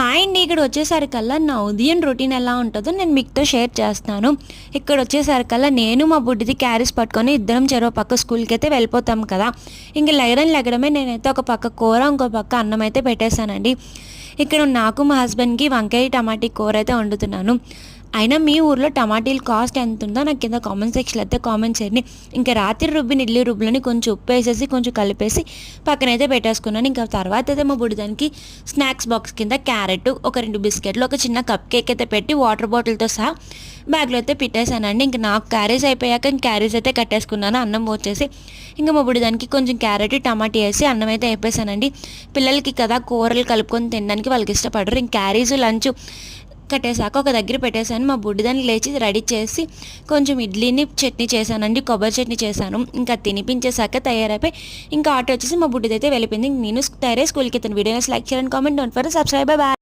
Hi అండి. ఇక్కడ వచ్చేసరికల్లా నా ఉదయం రొటీన్ ఎలా ఉంటుందో నేను మీతో షేర్ చేస్తాను. ఇక్కడ వచ్చేసరికల్లా నేను మా బుడ్డిది క్యారీస్ పట్టుకొని ఇద్దరం చెరో పక్క స్కూల్కి అయితే వెళ్ళిపోతాం కదా. ఇంక లెగడమే నేనైతే ఒక పక్క కూర ఇంకో పక్క అన్నం అయితే పెట్టేశానండి. ఇక్కడ నాకు మా హస్బెండ్కి వంకాయ టమాటీ కూర అయితే వండుతున్నాను. అయినా మీ ఊర్లో టమాటీలు కాస్ట్ ఎంత ఉందో నాకు కింద కామెంట్ సెక్షన్లో అయితే కామెంట్ చేయండి. ఇంకా రాత్రి రుబ్బిన ఇడ్లీ రుబ్బులని కొంచెం ఉప్పు వేసేసి కొంచెం కలిపేసి పక్కనైతే పెట్టేసుకున్నాను. ఇంకా తర్వాత అయితే మా బుడిదానికి స్నాక్స్ బాక్స్ కింద క్యారెట్, ఒక 2 బిస్కెట్లు, ఒక చిన్న కప్ కేక్ అయితే పెట్టి వాటర్ బాటిల్తో సహా బ్యాగ్లో అయితే పెట్టేశానండి. ఇంకా నాకు క్యారీస్ అయిపోయాక క్యారీస్ అయితే కట్టేసుకున్నాను. అన్నం వచ్చేసి ఇంకా మా బుడిదానికి కొంచెం క్యారెట్ టమాటీ వేసి అన్నం అయితే వేపేశానండి. పిల్లలకి కదా కూరలు కలుపుకొని తినడానికి వాళ్ళకి ఇష్టపడరు. ఇంక క్యారీస్ లంచ్ కట్టేసాక ఒక దగ్గర పెట్టేశాను. మా బుడ్డిదాన్ని లేచి రెడీ చేసి కొంచెం ఇడ్లీని చట్నీ చేశానండి, కొబ్బరి చట్నీ చేశాను. ఇంకా తినిపించేసాక తయారైపోయి ఇంకా ఆటో వచ్చేసి మా బుడ్డిదైతే వెళ్ళిపోయింది. నేను తయారై స్కూల్కి వెళ్తాను. వీడియోస్ లైక్ చేయండి, comment, don't forget subscribe. Bye.